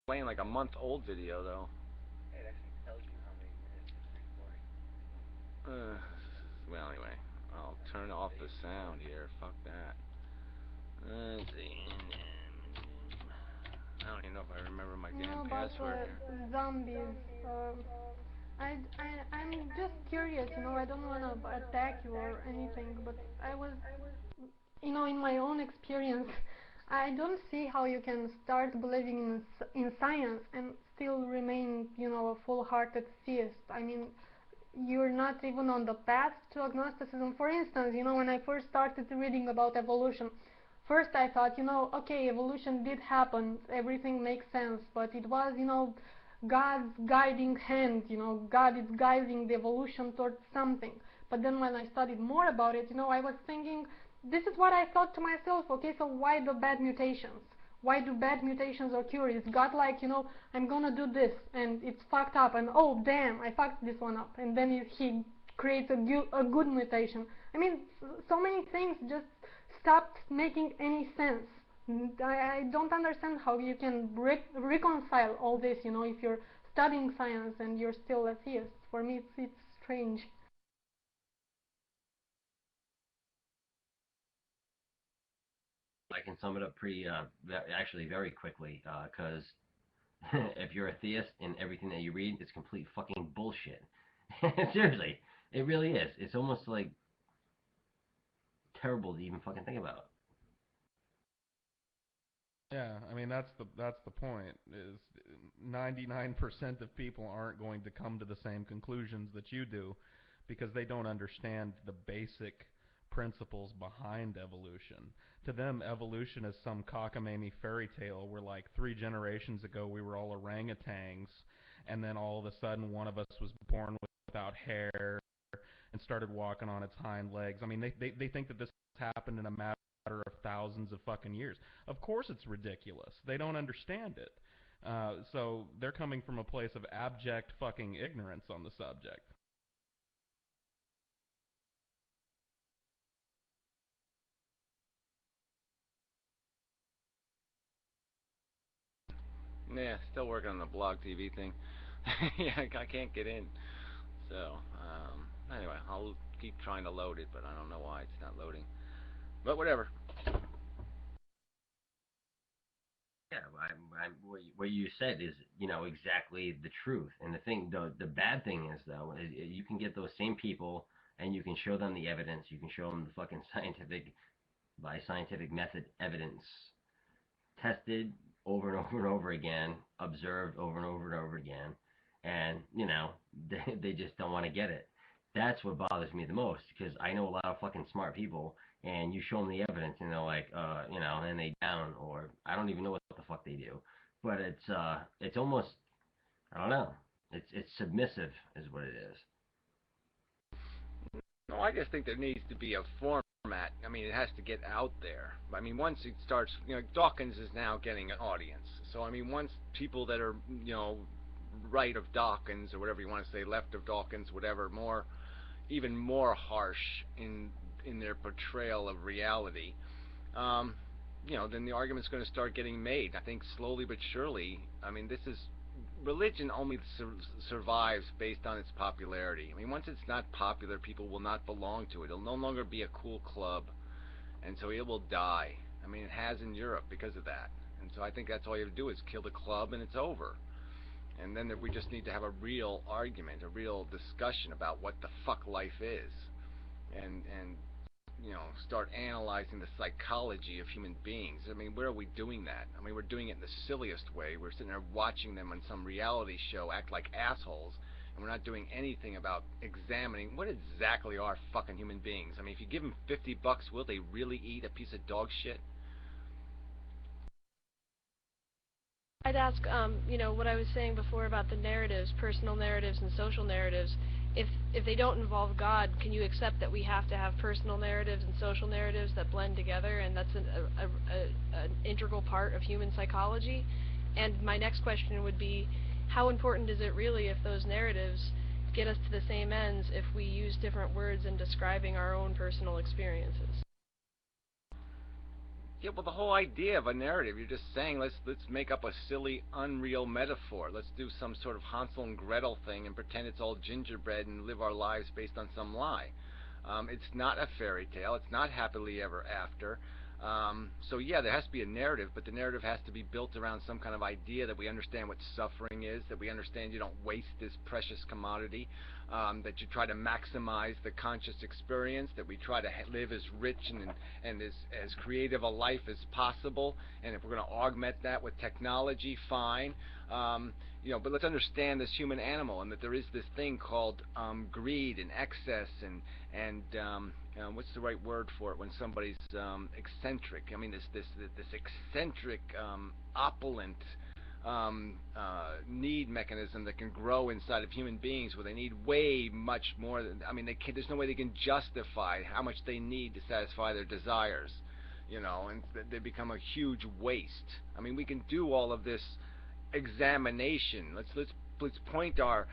playing like a month-old video though. It actually tells you how many minutes it's recording. Uh, well, anyway, I'll turn off the sound here. Fuck that. Let's see. I don't even know if I remember my damn No, but password here. zombies. I'm just curious. I don't wanna attack you or anything, but I was, in my own experience, I don't see how you can start believing in science and still remain, a full-hearted theist. I mean, you're not even on the path to agnosticism. For instance, when I first started reading about evolution, first I thought, okay, evolution did happen, everything makes sense, but it was, God's guiding hand, God is guiding the evolution towards something. But then when I studied more about it, I was thinking, this is what I thought to myself, okay, so why the bad mutations? Why do bad mutations occur? Is God like, I'm gonna do this, and it's fucked up, and oh damn, I fucked this one up, and then he creates a good mutation. I mean, so many things just stopped making any sense. I don't understand how you can reconcile all this, if you're studying science and you're still a theist. For me, it's strange. I can sum it up actually very quickly, because if you're a theist and everything that you read is complete fucking bullshit. Seriously, it really is. It's almost like terrible to even fucking think about. Yeah, I mean that's the point. Is 99% of people aren't going to come to the same conclusions that you do because they don't understand the basic principles behind evolution. To them, evolution is some cockamamie fairy tale where like 3 generations ago we were all orangutans, and then all of a sudden one of us was born without hair and started walking on its hind legs. I mean, they think that this happened in a matter of thousands of fucking years. Of course it's ridiculous. They don't understand it. So they're coming from a place of abject fucking ignorance on the subject. Yeah, still working on the blog TV thing. Yeah, I can't get in. So, anyway, I'll keep trying to load it, but I don't know why it's not loading. But whatever. Yeah, what you said is, exactly the truth. And the bad thing is though, is you can get those same people and you can show them the evidence. You can show them the fucking by scientific method evidence, tested over and over and over again, observed over and over and over again, and they just don't want to get it. That's what bothers me the most, because I know a lot of fucking smart people, and you show them the evidence, and they're like, and they down, or I don't even know what the fuck they do. But it's almost, I don't know, it's submissive, is what it is. No, I just think there needs to be a format. I mean, it has to get out there. I mean, once it starts, Dawkins is now getting an audience. So, I mean, once people that are, right of Dawkins or whatever you want to say, left of Dawkins, whatever, even more harsh in their portrayal of reality, um, then the argument's going to start getting made. I think slowly but surely. I mean, this is religion only survives based on its popularity. I mean, once it's not popular, people will not belong to it. It'll no longer be a cool club, and so it will die. I mean, it has in Europe because of that. And so I think that's all you have to do is kill the club, and it's over. And then we just need to have a real argument, a real discussion about what the fuck life is, and start analyzing the psychology of human beings. I mean, where are we doing that? I mean, we're doing it in the silliest way. We're sitting there watching them on some reality show act like assholes, and we're not doing anything about examining what exactly are fucking human beings. I mean, if you give them $50, will they really eat a piece of dog shit? I'd ask, what I was saying before about the narratives, personal narratives and social narratives. If they don't involve God, can you accept that we have to have personal narratives and social narratives that blend together, and that's an integral part of human psychology? And my next question would be, how important is it really if those narratives get us to the same ends if we use different words in describing our own personal experiences? Yeah, well, the whole idea of a narrative, you're just saying let's make up a silly, unreal metaphor. Let's do some sort of Hansel and Gretel thing and pretend it's all gingerbread and live our lives based on some lie. It's not a fairy tale. It's not happily ever after. So yeah, there has to be a narrative, but the narrative has to be built around some kind of idea that we understand what suffering is, that we understand you don't waste this precious commodity, that you try to maximize the conscious experience, that we try to live as rich and as creative a life as possible, and if we're going to augment that with technology, fine. But let's understand this human animal, and that there is this thing called greed and excess and what's the right word for it when somebody's eccentric? I mean, this eccentric, opulent need mechanism that can grow inside of human beings, where they need way much more than. I mean, there's no way they can justify how much they need to satisfy their desires, and they become a huge waste. I mean, we can do all of this examination. Let's point our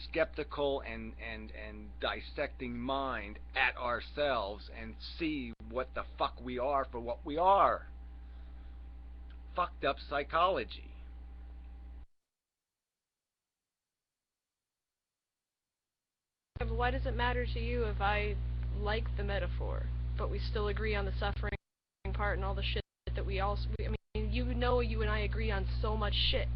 skeptical and dissecting mind at ourselves and see what the fuck we are for what we are. Fucked up psychology. But why does it matter to you if I like the metaphor, but we still agree on the suffering part and all the shit that we also... I mean, you and I agree on so much shit.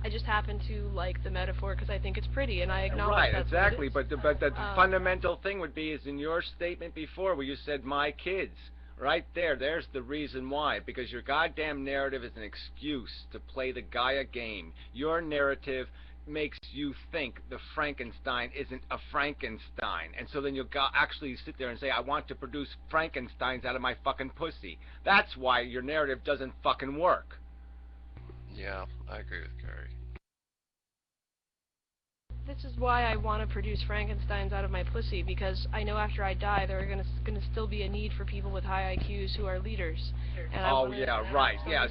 I just happen to like the metaphor because I think it's pretty, and I acknowledge right, that's exactly. what it is. But the fundamental thing would be is in your statement before where you said my kids. Right there's the reason why. Because your goddamn narrative is an excuse to play the Gaia game. Your narrative makes you think the Frankenstein isn't a Frankenstein. And so then you'll actually sit there and say, I want to produce Frankensteins out of my fucking pussy. That's why your narrative doesn't fucking work. Yeah, I agree with Gary. This is why I want to produce Frankensteins out of my pussy, because I know after I die there are gonna still be a need for people with high IQs who are leaders. And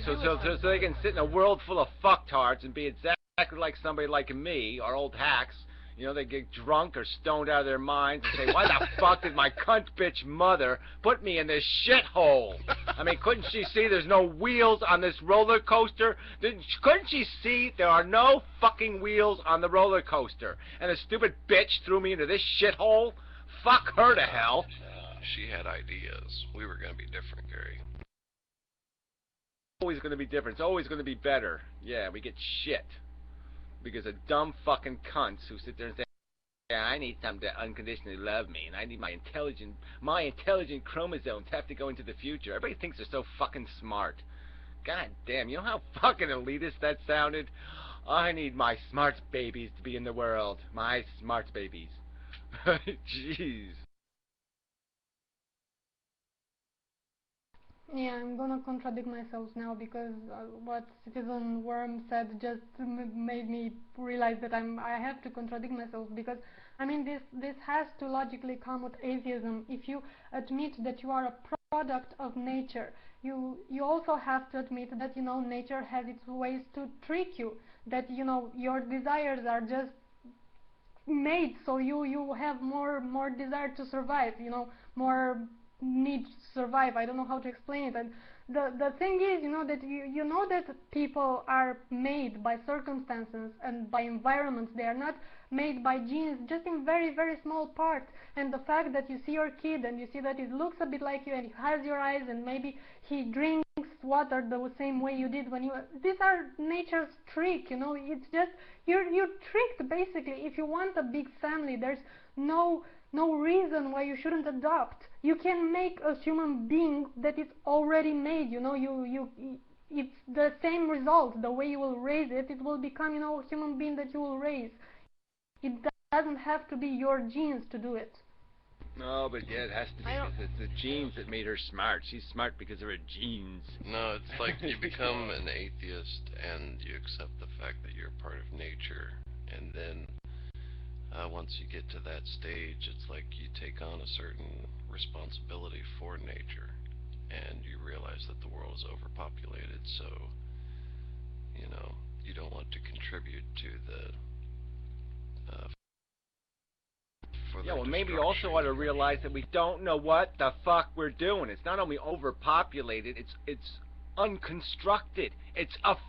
so they can sit in a world full of fucktards and be exactly like somebody like me, or old hacks. They get drunk or stoned out of their minds and say, why the fuck did my cunt bitch mother put me in this shithole? I mean, couldn't she see there's no wheels on this roller coaster? Couldn't she see there are no fucking wheels on the roller coaster? And the stupid bitch threw me into this shithole? Fuck her to hell. She had ideas. We were going to be different, Gary. Always going to be different. It's always going to be better. Yeah, we get shit. Because of dumb fucking cunts who sit there and say, yeah, I need something to unconditionally love me, and I need my intelligent chromosomes have to go into the future. Everybody thinks they're so fucking smart. God damn, you know how fucking elitist that sounded? I need my smart babies to be in the world. My smart babies. Jeez. Yeah, I'm gonna contradict myself now because what Citizen Worm said just made me realize that I have to contradict myself, because I mean this has to logically come with atheism. If you admit that you are a product of nature, you also have to admit that nature has its ways to trick you, that your desires are just made so you have more desire to survive, more need to survive. I don't know how to explain it. And the thing is, that you know that people are made by circumstances and by environments. They are not made by genes, just in very, very small part. And the fact that you see your kid and you see that it looks a bit like you and he has your eyes and maybe he drinks water the same way you did when you... These are nature's trick, it's just... You're tricked, basically. If you want a big family, there's no reason why you shouldn't adopt. You can make a human being that is already made, it's the same result. The way you will raise it, it will become, a human being that you will raise. It doesn't have to be your genes to do it. No, but yeah, it has to be, because it's the genes that made her smart. She's smart because of her genes. No, it's like you become an atheist and you accept the fact that you're part of nature, and then once you get to that stage, it's like you take on a certain responsibility for nature, and you realize that the world is overpopulated, so you don't want to contribute to the for Yeah, their well, maybe destruction. also ought to realize that we don't know what the fuck we're doing. It's not only overpopulated, it's unconstructed. It's a